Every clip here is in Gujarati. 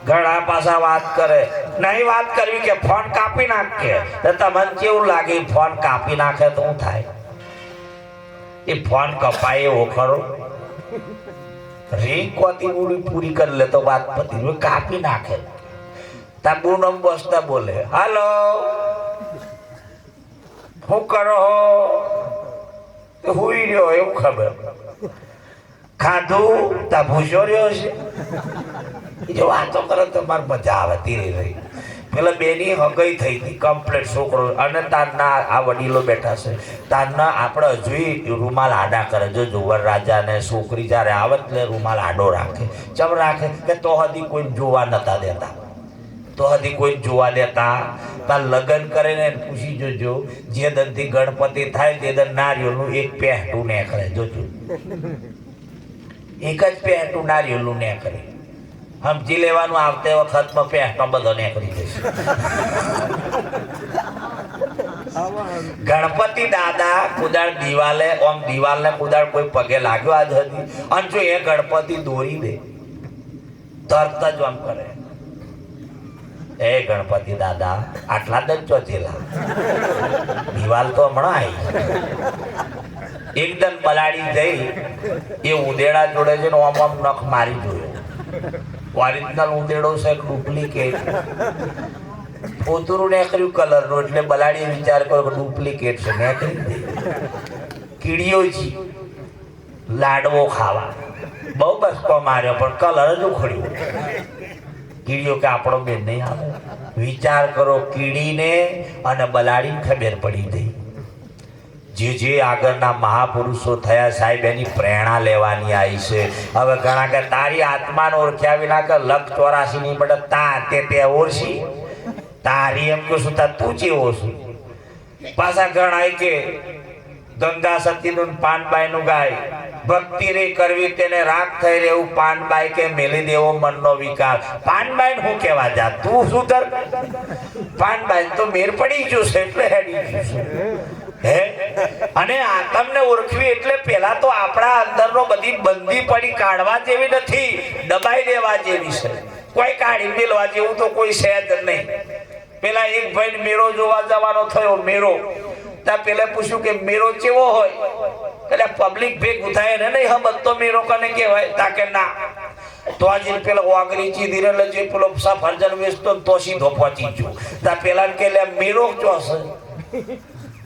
ઘણા પાછા વાત કરે, નહીં વાત કરવી કે ફોન કાપી નાખે. તો તમને કેવું લાગે ફોન કાપી નાખે તો શું થાય? એ ફોન કપાય એવો ખરો? રીંગ કોતી પૂરી કરી લે તો વાત પતી. કાપી નાખે તા પૂનમ બસતા બોલે, હાલો શું કરો? હુઈ રહ્યો એવું ખબર. ખાધું તા ભૂસો રહ્યો છે. જો વાતો કરે તો મારે મજા આવે. ધીરે રહી પેલા બેની હગઈ થઈ હતી કમ્પ્લેટ છોકરો અને તારના આ વડીલો બેઠા છે. તારના આપણે હજુ રૂમાલ આડા કરે. જો જુવર રાજા ને છોકરી જયારે આવે એટલે રૂમાલ આડો રાખે. ચમ રાખે કે તો હજી કોઈ જોવા નતા દેતા. તો હજી કોઈ જોવા દેતા. તાર લગ્ન કરે ને પૂછી જોજો, જે દનથી ગણપતિ થાય તે દન નારિયેળનું એક પહેટું નીકળે. જોજો એક જ પહેટું નારિયેળનું નીકળે. સમજી લેવાનું આવતે વખતમાં પહેટો બધો નીકળી જશે. ગણપતિ દાદા કુદાળ દિવાલે ઓમ દિવાલને કુદાળ કોઈ પગે લાગ્યો આજ હતી અને જો એ ગણપતિ દોરી દે તરત જ આમ કરે, એ ગણપતિ દાદા આટલા જ ચોચેલા. દિવાલ તો હમણાં આવી એકદમ પલાળી જઈ એ ઉદેડા જોડે છે ને ઓમ ઓમ નખ મારી જોયો. ઓરિજિનલ ઉદેડો છે ડુપ્લિકેટ. પોતરું નેકર્યું કલરનું એટલે બલાડી વિચાર કરો કે ડુપ્લિકેટ છે. નેકરી કીડીઓ જી લાડવો ખાવા બહુ બસકો માર્યો પણ કલર જ ઉખડ્યું. કીડીઓ કે આપણો બેન નહીં આવે. વિચાર કરો, કીડીને અને બલાડીને ખબર પડી ગઈ. જે આગળના મહાપુરુષો થયા સાહેબ એની પ્રેરણા લેવાની આવી છે. હવે ઘણા કે તારી આત્માને ઓળખ્યા વિના કે લખ 84 ની બટ તા તે ઓળખી તારી એમ કે શું તું ચેવો છું. પાછા ઘણા કે ગંગા સતીનું પાનબાઈનું ગાય ભક્તિ રે કરવી તેને રાગ થઈ રહેવું. પાનબાઈ કે મેલી દેવો મનનો વિકાર. પાનબાઈ હું કેવા જા તું શું કર? પાનબાઈ તો મેર પડી ગયું છે એટલે હેડી ગયું છે. હે અને આત્મને ઓળખવી એટલે પેલા તો આપણા અંદરનો બધી બંધી પડી કાઢવા જેવી નથી, દબાઈ દેવા જેવી છે. કોઈ કાઢી મેલવા જેવું તો કોઈ છે જ નહીં. પેલા એક ભાઈ મેરો જોવા જવાનો થયો. મેરો ત્યાં પેલા પૂછ્યું કે મેરો કેવો હોય? એટલે પબ્લિક ભેગું થાય ને નહીં હમ તો મેરો કને કહેવાય. તાકે ના તો આજે પેલા વાગરી ચીધી એટલે જે પેલો સફરજન વેચતો તો સીધો પહોંચી ગયો. ત્યાં પેલા કે મેરો ચોસે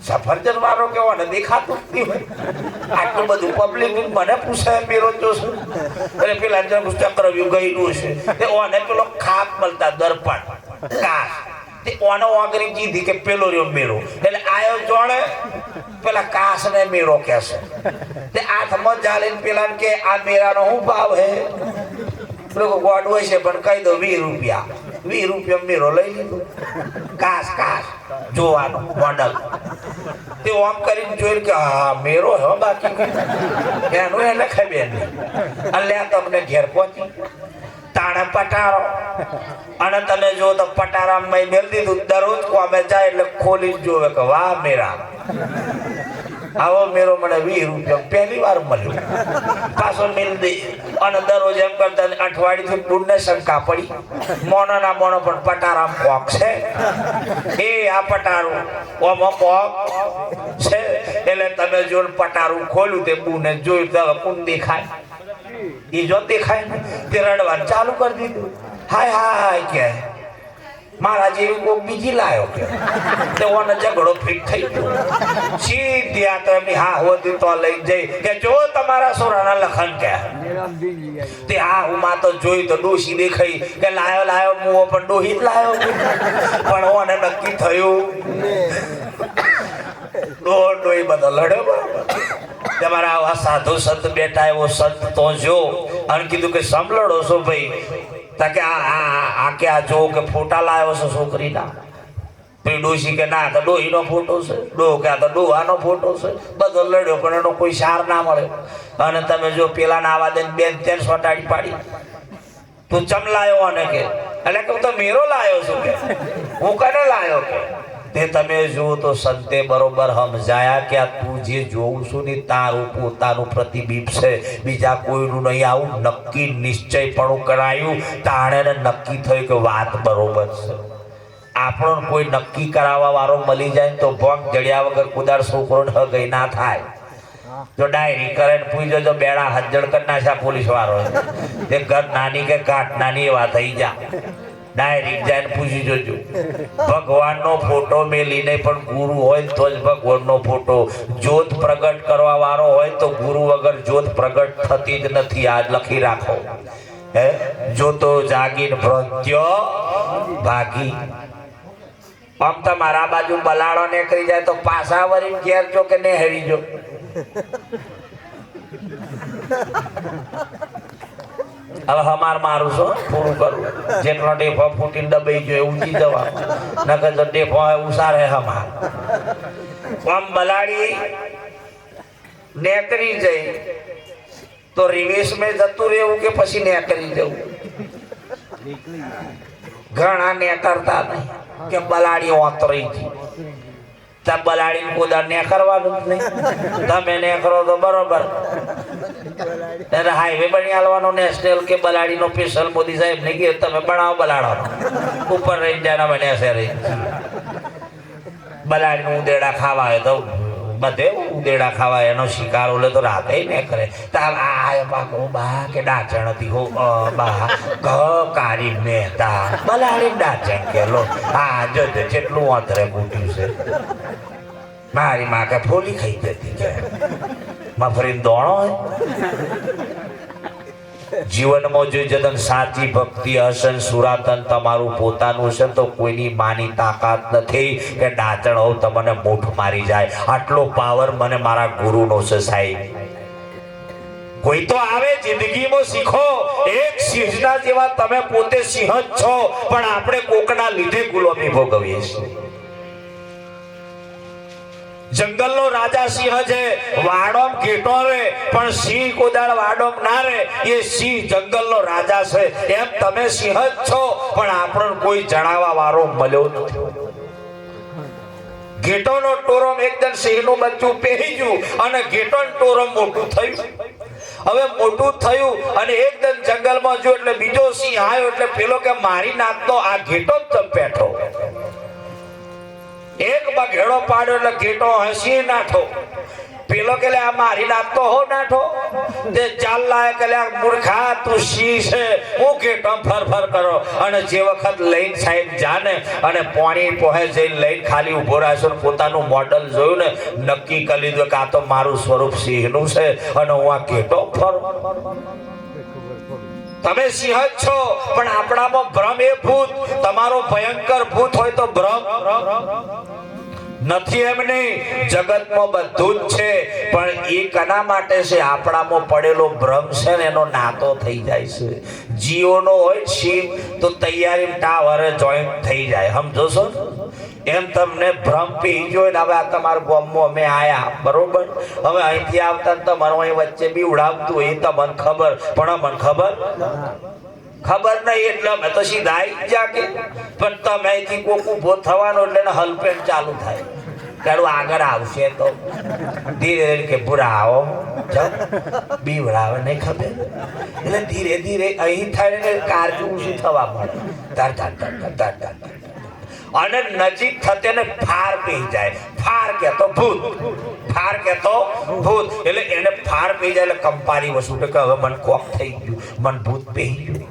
સફરજન વાળો કેવો ને દેખાતું જ નહીં હોય. આટલું બધું પબ્લિક મને પૂછાય મેરો જોશે એટલે પેલા ચક્રવ્યૂહ ગયેલું છે તે ઓને પેલો ખાપ મળતા દર્પણ કાશ તે ઓનો વાગરી ચીધી કે પેલો રહ્યો મેરો એટલે આયો જોણે પેલા કાશ ને મેરો કહેશે. તે હાથમાં ચાલીને પેલા કે આ મેરાનો શું ભાવ હે? લોકો ગોડ હોય છે પણ કહી દો 20 રૂપિયા. 20 રૂપિયા મેરો લઈ લીધો. કાશ કાશ જોવાનો મોડલ તે ઓમ કરીને જોયું કે હા મેરો હે બાકી એનું એટલે ખબર નહીં. એટલે તમને ઘેર પહોંચી તાણે પટારો અને તમે જો તો પટારામાં મેલ દીધું. દરરોજ કોમે જાય એટલે ખોલી જોવે કે વાહ મેરા આવો મેરો મને 20 રૂપિયા પહેલી વાર મળ્યો. પાછો મિલ દે અને દરરોજ એમ કરતા અઠવાડિયેથી બુડને શંકા પડી મોનો પણ પટારામ કોક છે. એ આ પટારું ઓમાં કોક છે એટલે તમે જો પટારું ખોલ્યું તે બુને જોયું તો કોણ દેખાય? એ જો દેખાય ને તે રડવાનું ચાલુ કરી દીધું. હાય હાય કે મારા જેવી કોક બીજી લાયો કે તે ઓને ઝઘડો ફિટ થઈ ગયો. સીધી આ તો એમની હા હોતી તો લઈ જઈ કે જો તમારા સોરાના લખન કે તે હા હું માં તો જોઈ તો ડોશી દેખાઈ કે લાયો લાયો મુઓ પણ ડોહી જ લાયો પણ ઓને નક્કી થયું ડોહી બધો લડ્યો. બરાબર તમારા આવા સાધુ સંત બેઠા એવો સંત તો જો અને કીધું કે સંભળો છો ભાઈ તાકે આ કે આ જો કે ફોટા લાવ્યો છે છોકરીના. ડોશી કે ના તો ડોહીનો ફોટો છે. ડોહ કે આ તો ડોહાનો ફોટો છે. બધો લડ્યો પણ એનો કોઈ સાર ના મળ્યો. અને તમે જો પેલા ના આવા દે બેન તેન સોટાડી પાડી તું ચમ લાયો અને કે એટલે કે હું તો મેરો લાયો છું કે હું કને લાયો કે તે તમે જુઓ તો સંતે બરોબર સમજાયા કે આ તું જે જોઉં છું ને તારું પોતાનું પ્રતિબિંબ છે, બીજા કોઈનું નહીં. આવું નક્કી નિશ્ચયપણું કરાયું તાણે નક્કી થયું કે વાત બરોબર છે. આપણો કોઈ નક્કી કરાવવા વાળો મળી જાય તો ભંગ જડ્યા વગર કુદાર છોકરોને હગઈ ના થાય. જો ડાયરી કરે ને પૂછજો જો બેડા હજ્જડ કરી નાખ્યા પોલીસ વાળો તે ઘર નાની કે કાટ નાની એવા થઈ જા. ડાયરી જાય ને પૂછી જોજો. ભગવાનનો ફોટો મેલીને પણ ગુરુ હોય તો જ ભગવાનનો ફોટો. જ્યોત પ્રગટ કરવા વાળો હોય તો ગુરુ વગર જ્યોત પ્રગટ થતી જ નથી. આ લખી રાખો. હે જોતો જાગીને ભ્રત્યો ભાગી. આમ તમારા બાજુ બલાડો નીકળી જાય તો પાછા વળી ઘેર જો કે નેહરી જો. હવે હમાર મારું છો પૂરું કરું. જેટલો ટેફો ફૂટીને દબાઈ ગયો ઊંચી જવા નકર તો ટેફો ઉસારે હમાર. આમ બલાડી નેકરી જઈ તો રિવેશ મેં જતું રહેવું કે પછી નેકરી જવું. ઘણા નેકરતા નહીં કે બલાડી ઓતરી ગઈ. બલાડી કોદાર ને કરવાનું જ નહીં. તમે ને કરો તો બરોબર. હાઈવે બની હાલવાનો નેશનલ કે બલાડી નો સ્પેશિયલ મોદી સાહેબ ને કે તમે બનાવો બલાડો ઉપર રહી જાય બને છે રહી. બલાડી નું ઉદેડા ખાવા હોય તો બધે ઉદેડા ખાવા એનો શિકાર ઓલે તો રાતે ને કરે. બા કે ડાચણ હતી હો બા કારી મહેતા બલાડી ડાચણ કે લો હા જો જેટલું અંતરે મૂટ્યું છે. મારી માં કે ફોલી ખાઈ જતી કે મફરીને દોણો હોય. જીવનમાં જો જતન સાચી ભક્તિ હશે સુરાતન તમારું પોતાનું છે તો કોઈની માની તાકાત નથી કે ડાચણ હોવ તમને મૂઠ મારી જાય. આટલો પાવર મને મારા ગુરુનો છે સાહેબ. કોઈ તો આવે જિંદગીમાં શીખો. એક સિંહના જેવા તમે પોતે સિંહ જ છો પણ આપણે કોકના લીધે ગુલામી ભોગવીએ છીએ. જંગલનો રાજા સિંહ છે. વાડોમ ઘેટો રે પણ સિંહ કોદાળ વાડોમ ના રે. એ સિંહ જંગલનો રાજા છે. એમ તમે સિંહ જ છો પણ આપણને કોઈ જણાવવા વાળો મળ્યો નથી. ઘેટોનો ટોરમ એકદમ સિંહનું બચ્ચું પહેરી ગયું અને ઘેટોનું ટોરમ મોટું થયું. હવે મોટું થયું અને એકદમ જંગલમાં જો એટલે બીજો સિંહ આવ્યો એટલે પેલો કે મારી નાખતો આ ઘેટો જ બેઠો. એક બઘેડો પાડ્યો એટલે ઘેટો હસી નાઠો. પેલો કે આ મારી નાખતો હો નાઠો. તે ચાલ લાય કે મૂર્ખા તું સી છે હું ઘેટો ફર કરો. અને જે વખત લઈને સાહેબ જાને અને પાણી પોહે જઈને લઈને ખાલી ઉભો રહેશો ને પોતાનું મોડલ જોયું ને નક્કી કરી લીધું કે આ તો મારું સ્વરૂપ સિંહનું છે અને હું આ ઘેટો ફરું. તમે સિંહ જ છો પણ આપણામાં ભ્રમ એ ભૂત. તમારો ભયંકર ભૂત હોય તો ભ્રમ નથી એમ નહીં. જગતમાં બધું જ છે પણ એ કના માટે છે આપણામાં પડેલો ભ્રમ છે ને એનો નાતો થઈ જાય છે. જીઓનો હોય શિવ તો તૈયારી ટાવરે જોઈન્ટ થઈ જાય. સમજો છો એમ તમને ભ્રમ પી ગયો ને હવે આ તમારા ગામમાં અમે આયા બરોબર. હવે અહીંથી આવતા તમારું અહીં વચ્ચે બી ઉડાવતું એ તમને ખબર પણ મને ખબર નહીં એટલે અમે તો સીધા આવી જા કે. પણ તમે અહીંથી કોક ઉભો થવાનો એટલે હલપેટ ચાલુ થાય. તારું આગળ આવશે તો ધીરે ધીરે કે પૂરા આવો બીવડાવે નહીં ખબર એટલે ધીરે ધીરે અહીં થાય ને કારજું ઊંચું થવા મળે. અને નજીક થતે ને ફાર પી જાય. ફાર કેતો ભૂત. ફાર કેતો ભૂત એટલે એને ફાર પી જાય એટલે કંપારી વસ્તુ કે હવે મને કોક થઈ ગયું મન ભૂત પી ગયું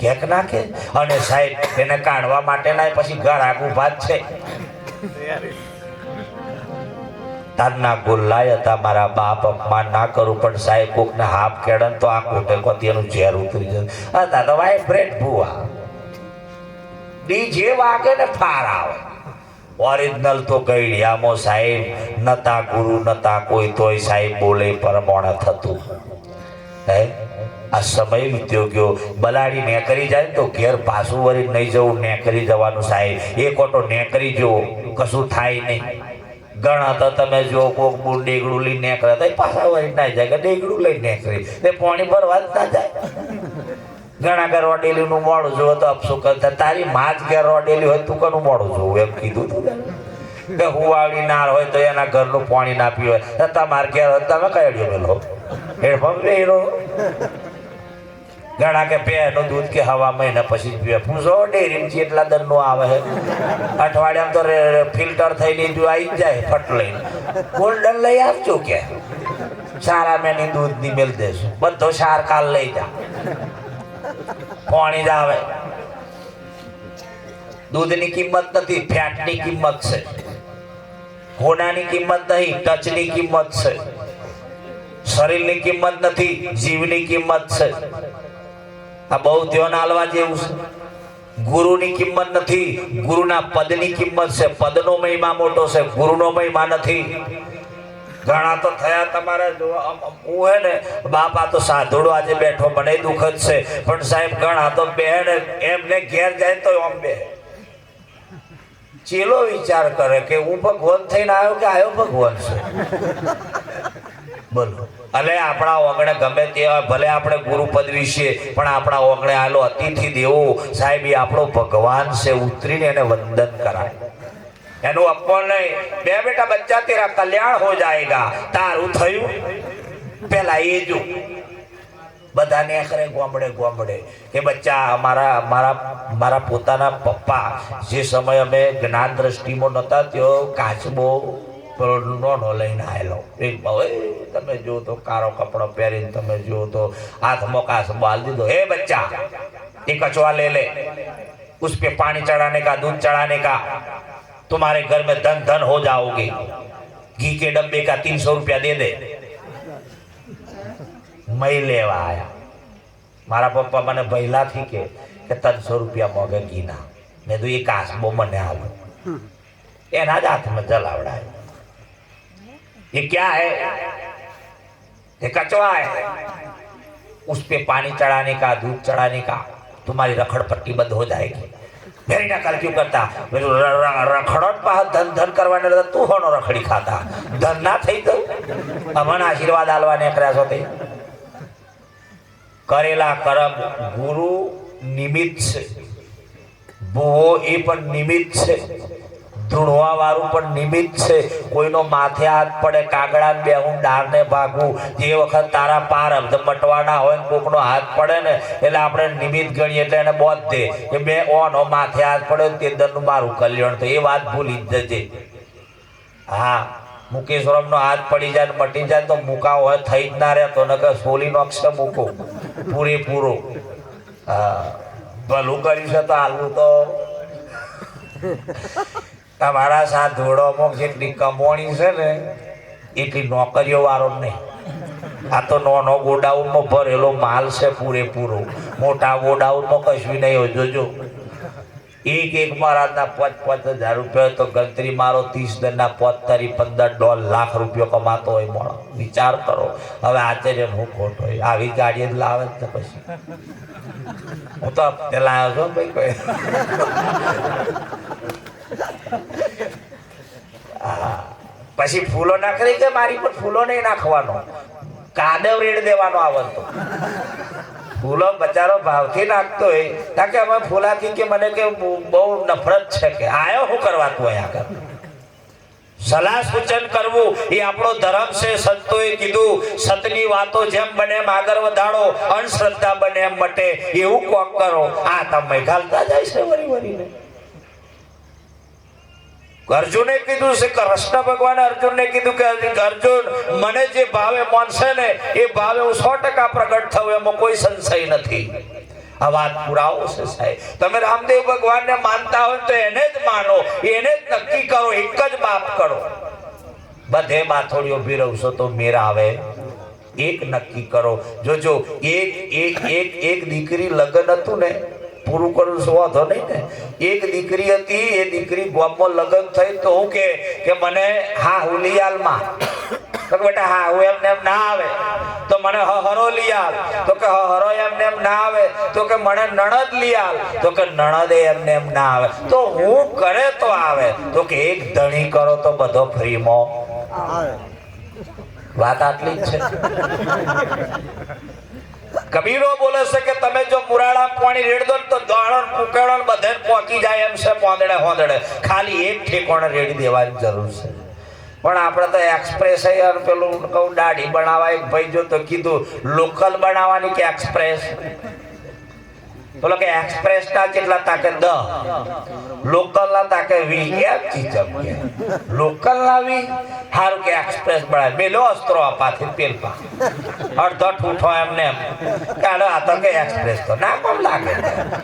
કેક નાખે. અને સાહેબ એને કાઢવા માટે ના પછી ઘર આગું ભાત છે. તારના ગોલ્લાય હતા મારા બાપ અપમાન ના કરું પણ સાહેબ કોકને હાફ કેળન તો આ કોટે કોતી એનું ઝેર ઉતરી જાય. હતા તો વાઇબ્રેટ ભૂવા ડીજે વાગે ને ફાર આવે. ઓરિજિનલ તો ગઈડિયામાં સાહેબ નતા ગુરુ નતા કોઈ તોય સાહેબ બોલે પરમોણા થતું. હે આ સમય વીત્યો ગયો. બલાડી નેકરી જાય તો ઘેર પાછું વળી નહીં જવું નેકરી જવાનું સાહેબ. એક ઓટો નેકરી જુઓ કશું થાય નહીં. ઘણા તો તમે જો કોક બુર ડેગડું લઈને નેકરે તો પાછા વળી ના જાય કે ડેગડું લઈને નેકરી તે પાણી ભરવા જ ના જાય. ઘણા ઘર રોડેલી નું મોડું જોવો તો અફસો કરતા તારી માં જ ઘેર રોડેલી હોય તું કોનું મોડું જોવું એમ કીધું તું. કે હુવાળી નાર હોય તો એના ઘરનું પાણી ના પીવાય, તમારે ઘેર હોય તમે કઈ મેલો હેડપંપ હેરો. ઘણા કે પેનું દૂધ કે હવા મહિના પછી જ પીવે. પૂછો ડેરી એટલા દરનું આવે છે, અઠવાડિયામાં તો ફિલ્ટર થઈને જો આવી જ જાય ફટ લઈને. ગોલ્ડન લઈ આપજો કે સારા મેની દૂધ ની મેળ દેશું, બધો સાર કાલ લઈ જા, પાણી જ આવે. દૂધની કિંમત નથી, ફેટની કિંમત છે. હોનાની કિંમત નહીં, ટચની કિંમત છે. શરીરની કિંમત નથી, જીવની કિંમત છે. આ બહુ ધ્યાન આલવા જેવું છે. ગુરુની કિંમત નથી, ગુરુના પદની કિંમત છે. પદનો મહિમા મોટો છે, ગુરુનો મહિમા નથી. ઘણા તો થયા તમારે હું હે ને બાપા તો સાધુડો આજે બેઠો મને દુઃખ જ છે, પણ સાહેબ ઘણા તો બેન એમને ઘેર જાય તો આમ બે ચેલો વિચાર કરે કે હું ભગવાન થઈને આવ્યો કે આવ્યો ભગવાન છે. બોલો અલે આપણા ઓગણે ગમે તે ભલે આપણે ગુરુ પદવી છીએ, પણ આપણા ઓગણે આલો અતિથિ દેવો સાહેબ એ આપણો ભગવાન છે. ઉતરીને એને વંદન કરાય, એનું અપમાન નહીં. બે બેટા બચ્ચા તેરા કલ્યાણ હો જાયેગા, તારું થયું પેલા એ જો બધાને કરે ગોમડે ગોમડે કે બચ્ચા મારા પોતાના પપ્પા જે સમય અમે જ્ઞાન દ્રષ્ટિમાં નહોતા ત્યો કાચબો નોનો લઈને આવેલો. તમે જો તો કારો કપડો પહેરીને તમે જો તો હાથમાં કાચબો હાલ દીધો. હે બચ્ચા ये कछुआ ले ले, उस पे पानी चढ़ाने का, दूध चढ़ाने का, तुम्हारे घर में धन धन हो जाओगे. घी के डब्बे का 300 रुपया दे दे. मैं लेवा आया. मारा पप्पा मैंने बहला थी के 300 रुपया मोगे घी ना. मैं तो ये कासबो मने आलो एना ज हाथ में जलावड़ा है. ये क्या है? ये कछुआ है. उस पे पानी चढ़ाने का, दूध चढ़ाने का, तुम्हारी रखड़ पट्टी बंद हो जाएगी. मेरी नकल क्यों करता? रखड़ोट पास धन धन करवाने लगा, तू होनो रखड़ी खाता. धन ना थई तो अमन आशीर्वाद आलवाने प्रयास होते. करेला कर्म गुरु निमित्त से, भूवो ए पण निमित्त से, ધૂણવા વાળું પણ નિમિત્ત છે. કોઈનો માથે હાથ પડે, કાગડા બેહું ડારને ભાગવું, જે વખત તારા પાર મટવાના હોય ને કોકનો હાથ પડે ને એટલે આપણે નિમિત્ત ગણીએ એટલે એને બોધ દે કે બે ઓનો માથે હાથ પડે તે દરનું મારું કલ્યાણ થાય. એ વાત ભૂલી જ જજે. હા, મુકેશ્વરમનો હાથ પડી જાય ને મટી જાય તો મૂકા હોય થઈ જ ના રહેતો, ને કે સોલીનો અક્ષર મૂકો પૂરેપૂરો. હા, ભલું કર્યું છે તો હાલવું તો તમારા સાથ ધોળોમાં જેટલી કમોણી છે ને એટલી નોકરીઓ વાળો નહીં. આ તો નાનો ગોડાઉનમાં ભરેલો માલ છે પૂરેપૂરો. મોટા ગોડાઉનમાં કશું નહીં હોય. જોજો એક મહારાજના 5,000 રૂપિયા તો ગણતરી મારો 30 દરના 15 લાખ રૂપિયા કમાતો હોય મળો. વિચાર કરો. હવે આચાર્ય હું ખોટો હોય આવી ગાડી જ લાવે જ પછી. હું તો પેલા આવ્યો છું ભાઈ કોઈ પછી ફૂલો નાખી કે મારી પર ફૂલો નહીં નાખવાનો, કાદવ રેડ દેવાનો આવતો. ફૂલો બચારો ભાવથી નાખતો હોય તાકે અમે ફૂલાથી કે મને કે બહુ નફરત છે કે આયો શું કરવા તું અહીંયા કર. સલાહ સૂચન કરવું એ આપણો ધર્મ છે. સંતોએ કીધું સતની વાતો જેમ બને એમ આગળ વધારો, અંધશ્રદ્ધા બને એમ મટે એવું કોક કરો. આ તમે ઘાલતા જાય છે વરી વરીને. અર્જુને કીધું છે, કૃષ્ણ ભગવાને અર્જુનને કીધું કે અર્જુન મને જે ભાવે માનશે ને એ ભાવે હું 100% પ્રગટ થવું, એમાં કોઈ સંશય નથી. આ વાત પુરાવો છે સાહેબ. તમે રામદેવ ભગવાનને માનતા હોય તો એને જ માનો, એને જ નક્કી કરો, એક જ બાપ કરો. બધે માથોડીઓ ભીરવશો તો મેર આવે. એક નક્કી કરો. જોજો એક દીકરી લગ્ન હતું ને, પૂરું કરું શું વાંધો નહીં ને. એક દીકરી હતી, એ દીકરી ગામમાં લગ્ન થઈ તો હું કે મને હા હુલિયાલમાં તો બેટા હા હું એમને એમ ના આવે તો મને હરો લઈ આવ, તો કે હરો એમને એમ ના આવે તો કે મને નણદ લઈ આવ, તો કે નણદ એમને એમ ના આવે તો હું કરે તો આવે, તો કે એક ધણી કરો તો બધો ફ્રીમાં આવે. વાત આટલી જ છે. કબીરો બોલે છે કે તમે જો મુરાળા પાણી રેડ દો તો દાણો કુકેડો બધે પોકી પતી જાય એમ છે પોંદડે હોંદડે ખાલી એક ઠેકોણે રેડી દેવાની જરૂર છે પણ આપણે તો એક્સપ્રેસ પેલું કહું દાઢી બનાવવા એક ભાઈ જો તો કીધું લોકલ બનાવવાની કે એક્સપ્રેસ બોલો કે એક્સપ્રેસ ના કેટલા તાકે 10 લોકલ ના તાકે 20 એમ ચીચમ કે લોકલ ના 20 હારું કે એક્સપ્રેસ બનાવે મેલો અસ્ત્રો અપાથી પેલપા અડધો ઠૂઠો એમને એમ કાઢો આ તો કે એક્સપ્રેસ તો ના કોમ લાગે